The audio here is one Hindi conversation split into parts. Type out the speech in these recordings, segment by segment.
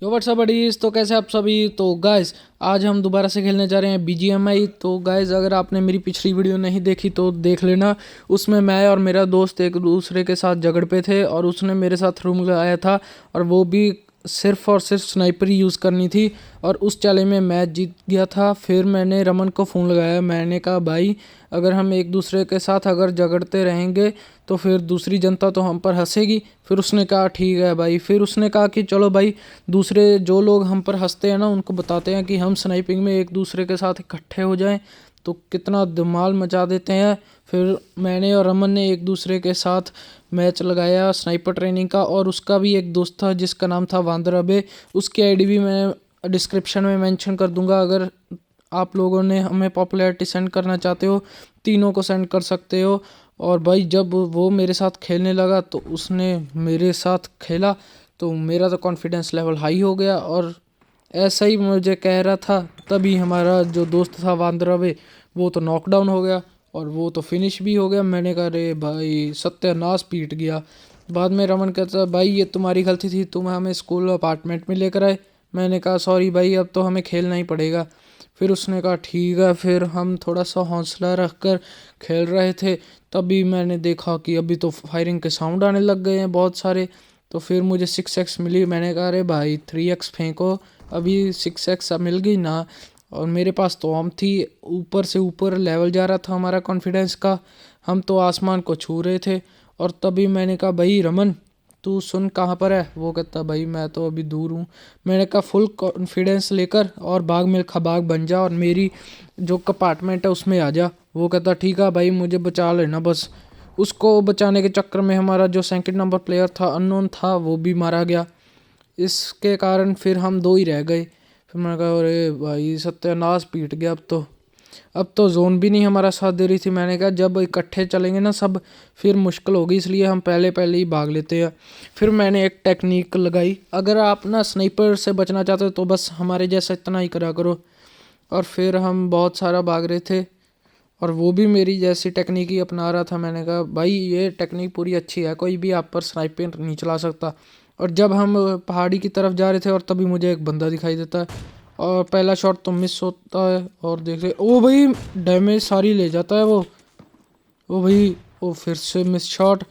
यो व्हाट्सअप बडीज। तो कैसे आप सभी। तो गाइस आज हम दोबारा से खेलने जा रहे हैं BGMI। तो गाइस अगर आपने मेरी पिछली वीडियो नहीं देखी तो देख लेना। उसमें मैं और मेरा दोस्त एक दूसरे के साथ झगड़ पे थे और उसने मेरे साथ रूम लगाया था और वो भी सिर्फ और सिर्फ स्नाइपर ही यूज़ करनी थी। और उस चैलेंज में मैच जीत गया था। फिर मैंने रमन को फ़ोन लगाया। मैंने कहा भाई अगर हम एक दूसरे के साथ अगर झगड़ते रहेंगे तो फिर दूसरी जनता तो हम पर हंसेगी। फिर उसने कहा ठीक है भाई। फिर उसने कहा कि चलो भाई दूसरे जो लोग हम पर हंसते हैं ना उनको बताते हैं कि हम स्नाइपिंग में एक दूसरे के साथ इकट्ठे हो जाएं तो कितना धमाल मचा देते हैं। फिर मैंने और रमन ने एक दूसरे के साथ मैच लगाया स्नाइपर ट्रेनिंग का। और उसका भी एक दोस्त था जिसका नाम था वांदर अबे। उसकी आईडी भी मैं डिस्क्रिप्शन में मेंशन कर दूंगा। अगर आप लोगों ने हमें पॉपुलैरिटी सेंड करना चाहते हो तीनों को सेंड कर सकते हो। और भाई जब वो मेरे साथ खेलने लगा तो उसने मेरे साथ खेला तो मेरा तो कॉन्फिडेंस लेवल हाई हो गया। और ऐसा ही मुझे कह रहा था तभी हमारा जो दोस्त था वांद्रवे वो तो नॉकडाउन हो गया और वो तो फिनिश भी हो गया। मैंने कहा अरे भाई सत्यानाश पीट गया। बाद में रमन कहता भाई ये तुम्हारी गलती थी, तुम हमें स्कूल अपार्टमेंट में लेकर आए। मैंने कहा सॉरी भाई अब तो हमें खेलना ही पड़ेगा। फिर उसने कहा ठीक है। फिर हम थोड़ा सा हौसला रख कर खेल रहे थे तभी मैंने देखा कि अभी तो फायरिंग के साउंड आने लग गए हैं बहुत सारे। तो फिर मुझे 6x मिली। मैंने कहा अरे भाई 3x फेंको, अभी 6x मिल गई ना। और मेरे पास तो हम थी। ऊपर से ऊपर लेवल जा रहा था हमारा कॉन्फिडेंस का। हम तो आसमान को छू रहे थे। और तभी मैंने कहा भाई रमन तू सुन कहाँ पर है। वो कहता भाई मैं तो अभी दूर हूँ। मैंने कहा फुल कॉन्फिडेंस लेकर और बाग मिल्खा बाग बन जा और मेरी जो कंपार्टमेंट है उसमें आ जा। वो कहता ठीक है भाई मुझे बचा लेना बस। उसको बचाने के चक्कर में हमारा जो सेकंड नंबर प्लेयर था अननोन था वो भी मारा गया। इसके कारण फिर हम दो ही रह गए। फिर मैंने कहा अरे भाई सत्यानाश पीट गया। अब तो जोन भी नहीं हमारा साथ दे रही थी। मैंने कहा जब इकट्ठे चलेंगे ना सब फिर मुश्किल होगी, इसलिए हम पहले पहले ही भाग लेते हैं। फिर मैंने एक टेक्निक लगाई, अगर आप ना स्नाइपर से बचना चाहते हो तो बस हमारे जैसा इतना ही करा करो। और फिर हम बहुत सारा भाग रहे थे और वो भी मेरी जैसी टेक्निक ही अपना रहा था। मैंने कहा भाई ये टेक्निक पूरी अच्छी है, कोई भी आप पर स्नाइपर नहीं चला सकता। और जब हम पहाड़ी की तरफ जा रहे थे और तभी मुझे एक बंदा दिखाई देता है और पहला शॉट तो मिस होता है। और देख रहे ओ भाई डैमेज सारी ले जाता है वो। ओ भाई ओ फिर से मिस शॉट।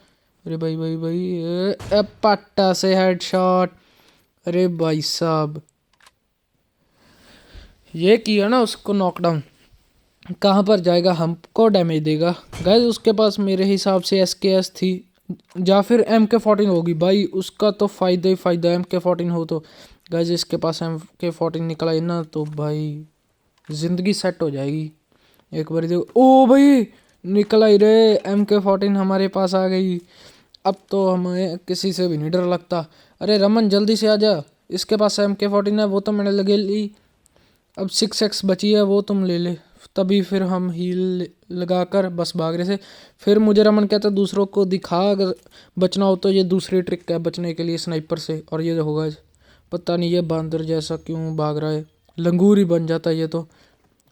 अरे भाई भाई भाई पट्टा से हेड शॉट। अरे भाई साहब ये किया ना उसको नॉकडाउन। कहाँ पर जाएगा हमको डैमेज देगा। गाइस उसके पास मेरे हिसाब से SKS थी या फिर MK14 होगी। भाई उसका तो फ़ायदा ही फ़ायदा है MK14 हो तो। गाइस इसके पास MK14 निकला है ना तो भाई ज़िंदगी सेट हो जाएगी। एक बार देखो ओ भाई निकला ही रे MK14 हमारे पास आ गई। अब तो हमें किसी से भी नहीं डर लगता। अरे रमन जल्दी से आ जा, इसके पास MK14 है वो तो मैंने लगे ली। अब 6x बची है वो तुम ले ले। तभी फिर हम हील लगाकर बस भाग रहे थे। फिर मुझे रमन कहता दूसरों को दिखा अगर बचना हो तो ये दूसरी ट्रिक है बचने के लिए स्नाइपर से। और ये होगा पता नहीं ये बंदर जैसा क्यों भाग रहा है, लंगूर ही बन जाता है ये तो।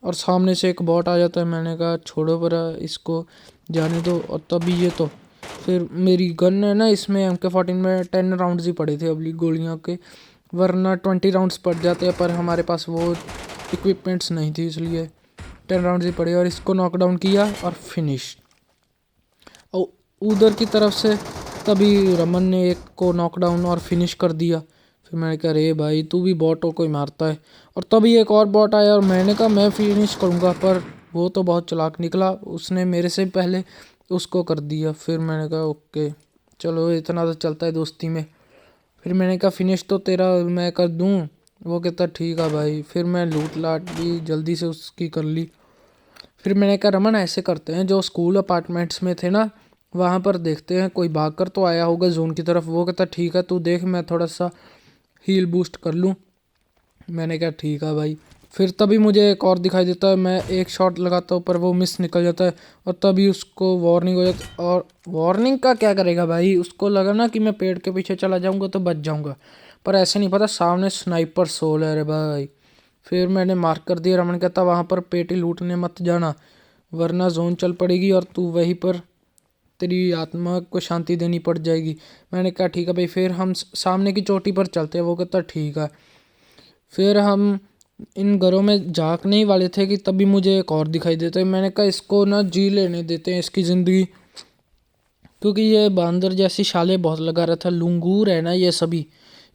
और सामने से एक बॉट आ जाता है। मैंने कहा छोड़ो पर इसको जाने दो। और तभी ये तो फिर मेरी गन है ना इसमें MK14 में 10 राउंड्स ही पड़े थे अगली गोलियों के, वरना 20 राउंड्स पड़ जाते हैं। पर हमारे पास वो इक्विपमेंट्स नहीं थी इसलिए 10 राउंड्स ही पड़े और इसको नॉकडाउन किया और फिनिश। और उधर की तरफ से तभी रमन ने एक को नॉकडाउन और फिनिश कर दिया। फिर मैंने कहा अरे भाई तू भी बॉटों को ही मारता है। और तभी एक और बॉट आया और मैंने कहा मैं फिनिश करूँगा पर वो तो बहुत चालाक निकला, उसने मेरे से पहले उसको कर दिया। फिर मैंने कहा ओके चलो इतना तो चलता है दोस्ती में। फिर मैंने कहा फिनिश तो तेरा मैं कर दूँ। वो कहता ठीक है भाई। फिर मैं लूट लाट भी जल्दी से उसकी कर ली। फिर मैंने कहा रमन ऐसे करते हैं जो स्कूल अपार्टमेंट्स में थे ना वहाँ पर देखते हैं कोई भाग कर तो आया होगा जोन की तरफ। वो कहता ठीक है तू देख मैं थोड़ा सा हील बूस्ट कर लूँ। मैंने कहा ठीक है भाई। फिर तभी मुझे एक और दिखाई देता है, मैं एक शॉट लगाता हूँ पर वो मिस निकल जाता है। और तभी उसको वार्निंग हो जाती है। और वार्निंग का क्या करेगा भाई, उसको लगा ना कि मैं पेड़ के पीछे चला जाऊँगा तो बच जाऊँगा। पर ऐसे नहीं पता सामने स्नाइपर सोल है रे भाई। फिर मैंने मार्क कर दिया। रमन कहता वहाँ पर पेटी लूटने मत जाना वरना जोन चल पड़ेगी और तू वहीं पर तेरी आत्मा को शांति देनी पड़ जाएगी। मैंने कहा ठीक है भाई, फिर हम सामने की चोटी पर चलते हैं। वो कहता ठीक है। फिर हम इन घरों में झांकने ही वाले थे कि तभी मुझे एक और दिखाई देता है। मैंने कहा इसको ना जी लेने देते हैं इसकी ज़िंदगी, क्योंकि ये बंदर जैसी छालें बहुत लगा रहा था। लंगूर है ना ये सभी।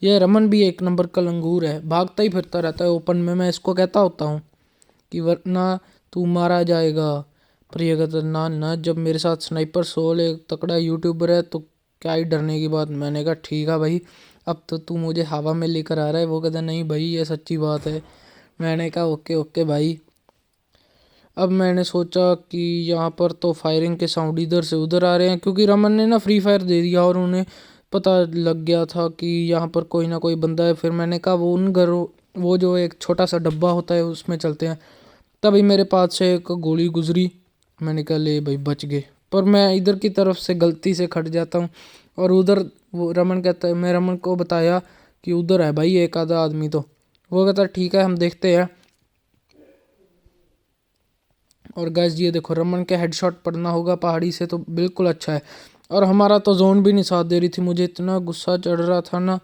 ये रमन भी एक नंबर का लंगूर है, भागता ही फिरता रहता है ओपन में। मैं इसको कहता होता हूँ कि वरना तू मारा जाएगा। पर ये कहता ना ना, जब मेरे साथ स्नाइपर सोल एक तकड़ा यूट्यूबर है तो क्या ही डरने की बात। मैंने कहा ठीक है भाई, अब तो तू मुझे हवा में लेकर आ रहा है। वो कहता नहीं भाई ये सच्ची बात है। मैंने कहा ओके ओके भाई। अब मैंने सोचा कि यहाँ पर तो फायरिंग के साउंड इधर से उधर आ रहे हैं, क्योंकि रमन ने ना फ्री फायर दे दिया और उन्हें पता लग गया था कि यहाँ पर कोई ना कोई बंदा है। फिर मैंने कहा वो उन घरों, वो जो एक छोटा सा डब्बा होता है उसमें चलते हैं। तभी मेरे पास से एक गोली गुजरी। मैंने कहा ले भाई बच गए। पर मैं इधर की तरफ से गलती से खट जाता हूँ और उधर वो रमन कहता है, मैं रमन को बताया कि उधर है भाई एक आधा आदमी। तो वो कहता ठीक है हम देखते हैं। और गैस ये देखो, रमन के हेडशॉट पड़ना होगा पहाड़ी से तो बिल्कुल अच्छा है। और हमारा तो जोन भी नहीं साथ दे रही थी। मुझे इतना गुस्सा चढ़ रहा था ना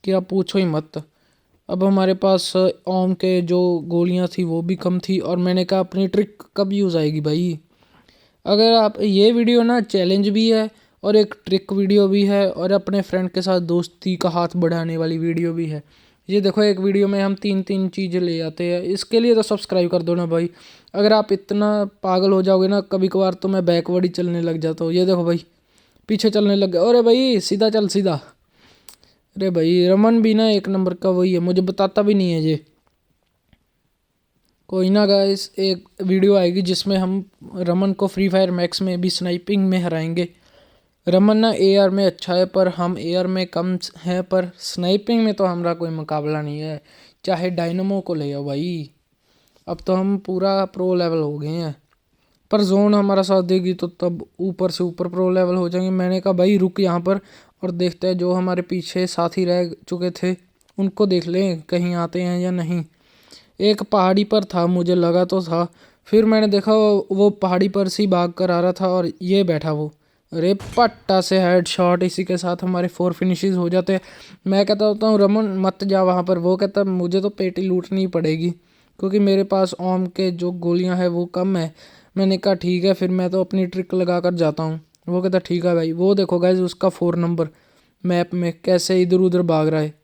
कि आप पूछो ही मत। अब हमारे पास ओम के जो गोलियां थी वो भी कम थी, और मैंने कहा अपनी ट्रिक कब यूज़ आएगी भाई। अगर आप ये वीडियो ना चैलेंज भी है और एक ट्रिक वीडियो भी है और अपने फ्रेंड के साथ दोस्ती का हाथ बढ़ाने वाली वीडियो भी है। ये देखो एक वीडियो में हम तीन तीन चीज़ें ले आते हैं। इसके लिए तो सब्सक्राइब कर दो ना भाई। अगर आप इतना पागल हो जाओगे ना कभी कभार तो मैं बैकवर्ड ही चलने लग जाता हूँ। ये देखो भाई पीछे चलने लग गया। अरे भाई सीधा चल सीधा। अरे भाई रमन भी ना एक नंबर का वही है, मुझे बताता भी नहीं है ये। कोई ना गाइस, एक वीडियो आएगी जिसमें हम रमन को फ्री फायर मैक्स में भी स्नाइपिंग में हराएंगे। रमन ना एआर में अच्छा है पर हम एआर में कम हैं, पर स्नाइपिंग में तो हमारा कोई मुकाबला नहीं है। चाहे डायनमो को ले आओ भाई, अब तो हम पूरा प्रो लेवल हो गए हैं। पर जोन हमारा साथ देगी तो तब ऊपर से ऊपर प्रो लेवल हो जाएंगे। मैंने कहा भाई रुक यहाँ पर और देखते हैं जो हमारे पीछे साथी रह चुके थे उनको देख लें कहीं आते हैं या नहीं। एक पहाड़ी पर था, मुझे लगा तो था, फिर मैंने देखा वो पहाड़ी पर से ही भाग कर आ रहा था और ये बैठा वो। अरे पट्टा से हेड शॉट, इसी के साथ हमारे 4 फिनिशेस हो जाते हैं। मैं कहता होता हूँ रमन मत जा वहाँ पर। वो कहता मुझे तो पेटी लूटनी पड़ेगी क्योंकि मेरे पास ओम के जो गोलियाँ हैं वो कम है। मैंने कहा ठीक है, फिर मैं तो अपनी ट्रिक लगा कर जाता हूँ। वो कहता ठीक है भाई। वो देखो गाइज उसका 4 नंबर मैप में कैसे इधर उधर भाग रहा है।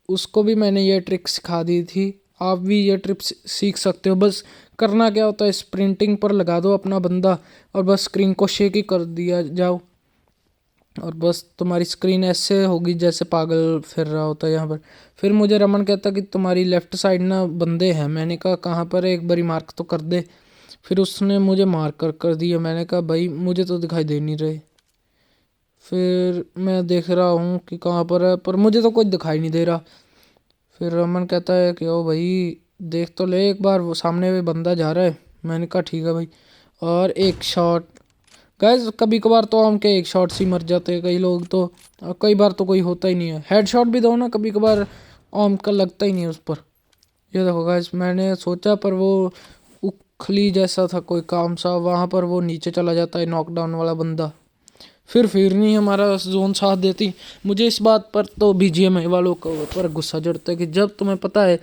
उसको भी मैंने ये ट्रिक सिखा दी थी, आप भी ये ट्रिक सीख सकते हो। बस करना क्या होता है, स्प्रिंटिंग पर लगा दो अपना बंदा और बस स्क्रीन को शेक ही कर दिया जाओ और बस तुम्हारी स्क्रीन ऐसे होगी जैसे पागल फिर रहा होता है यहाँ पर। फिर मुझे रमन कहता कि तुम्हारी लेफ़्ट साइड ना बंदे हैं। मैंने कहा कहाँ पर है, एक बारी मार्क तो कर दे। फिर उसने मुझे मार्क कर दिया। मैंने कहा भाई मुझे तो दिखाई दे नहीं रहे। फिर मैं देख रहा हूँ कि कहाँ पर है, पर मुझे तो कुछ दिखाई नहीं दे रहा। फिर रमन कहता है कि ओ भाई देख तो ले एक बार, वो सामने में बंदा जा रहा है। मैंने कहा ठीक है भाई। और एक शॉट। गैस कभी कभार तो हम के एक शॉट से ही मर जाते हैं कई लोग तो, और कई बार तो कोई होता ही नहीं है। हेड शॉट भी दो ना कभी कभार ओम का लगता ही नहीं है उस पर। ये देखो गैस मैंने सोचा पर वो उखली जैसा था कोई काम सा, वहाँ पर वो नीचे चला जाता है नॉकडाउन वाला बंदा। फिर नहीं हमारा जोन साथ देती। मुझे इस बात पर तो बीजीएमआई वालों को पर गुस्सा चढ़ता है कि जब तुम्हें पता है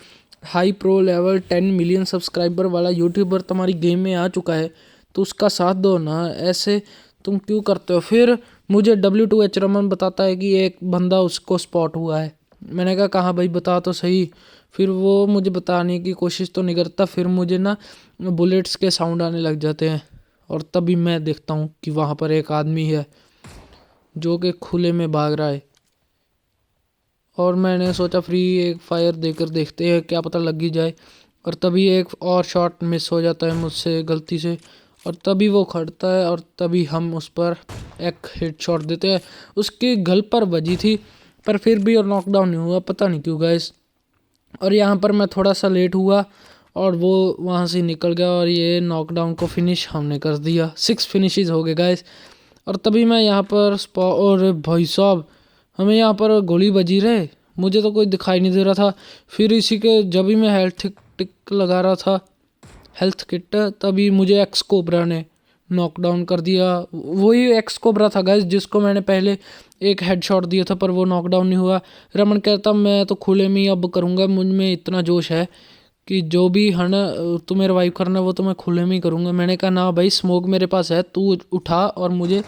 high pro level 10 million subscriber वाला यूट्यूबर तुम्हारी गेम में आ चुका है तो उसका साथ दो ना, ऐसे तुम क्यों करते हो। फिर मुझे W2H रमन बताता है कि एक बंदा उसको स्पॉट हुआ है। मैंने कहा कहाँ भाई बता तो सही। फिर वो मुझे बताने की कोशिश तो नहीं करता, फिर मुझे ना बुलेट्स के साउंड आने लग जाते हैं और तभी मैं देखता हूँ कि वहाँ पर एक आदमी है जो कि खुले में भाग रहा है। और मैंने सोचा फ्री एक फायर देकर देखते हैं, क्या पता लग ही जाए। और तभी एक और शॉट मिस हो जाता है मुझसे गलती से, और तभी वो खड़ता है और तभी हम उस पर एक हिट शॉट देते हैं। उसकी गल पर बजी थी पर फिर भी और नॉकडाउन नहीं हुआ, पता नहीं क्यों गाइस। और यहाँ पर मैं थोड़ा सा लेट हुआ और वो वहाँ से निकल गया और ये नॉकडाउन को फिनिश हमने कर दिया। 6 फिनिशेस हो गए गाइस। और तभी मैं यहाँ पर और भाई साहब हमें यहाँ पर गोली बजी रहे, मुझे तो कोई दिखाई नहीं दे रहा था। फिर इसी के जब भी मैं हेल्थ टिक लगा रहा था हेल्थ किट, तभी मुझे एक्स कोबरा ने नॉकडाउन कर दिया। वही एक्स कोबरा था गाइस जिसको मैंने पहले एक हेडशॉट दिया था पर वो नॉकडाउन नहीं हुआ। रमन कहता मैं तो खुले में ही अब करूँगा, मुझ में इतना जोश है कि जो भी है ना तुम्हें रिवाइव करना वो तो मैं खुले में ही करूँगा। मैंने कहा ना भाई स्मोक मेरे पास है, तू उठा और मुझे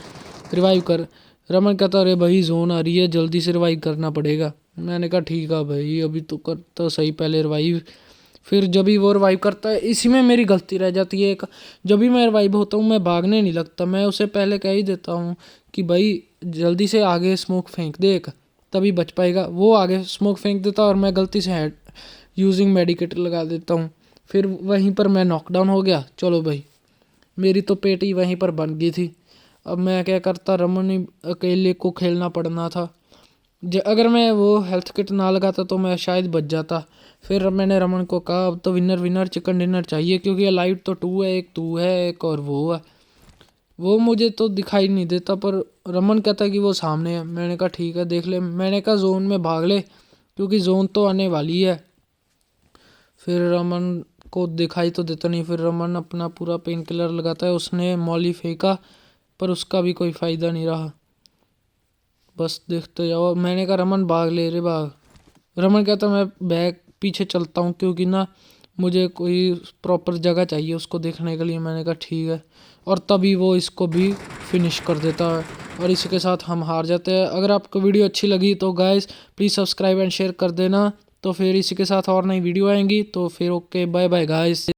रिवाइव कर। रमन कहता अरे भाई जोन आ रही है जल्दी से रिवाइव करना पड़ेगा। मैंने कहा ठीक है भाई अभी तो कर तो सही पहले रिवाइव। फिर जब भी वो रिवाइव करता है, इसी में मेरी गलती रह जाती है एक, जब भी मैं रिवाइव होता हूँ मैं भागने नहीं लगता, मैं उसे पहले कह ही देता हूँ कि भाई जल्दी से आगे स्मोक फेंक दे एक, तभी बच पाएगा। वो आगे स्मोक फेंक देता और मैं गलती से हेड यूजिंग मेडिकेटर लगा देता हूँ। फिर वहीं पर मैं नॉकडाउन हो गया। चलो भाई मेरी तो पेटी वहीं पर बन गई थी। अब मैं क्या करता, रमन ही अकेले को खेलना पड़ना था। अगर मैं वो हेल्थ किट ना लगाता तो मैं शायद बच जाता। फिर मैंने रमन को कहा अब तो विनर विनर चिकन डिनर चाहिए, क्योंकि लाइट तो टू है, एक तू है एक और वो है। वो मुझे तो दिखाई नहीं देता पर रमन कहता कि वो सामने है। मैंने कहा ठीक है देख ले। मैंने कहा जोन में भाग ले क्योंकि जोन तो आने वाली है। फिर रमन को दिखाई तो देता नहीं। फिर रमन अपना पूरा पेन किलर लगाता है, उसने मौली फेंका पर उसका भी कोई फ़ायदा नहीं रहा। बस देखते जाओ। मैंने कहा रमन भाग ले रे भाग। रमन कहता मैं बैग पीछे चलता हूँ क्योंकि ना मुझे कोई प्रॉपर जगह चाहिए उसको देखने के लिए। मैंने कहा ठीक है, और तभी वो इसको भी फिनिश कर देता है और इसी के साथ हम हार जाते हैं। अगर आपको वीडियो अच्छी लगी तो guys please subscribe and share कर देना। तो फिर इसी के साथ और नई वीडियो आएंगी। तो फिर ओके बाय बाय गाइस।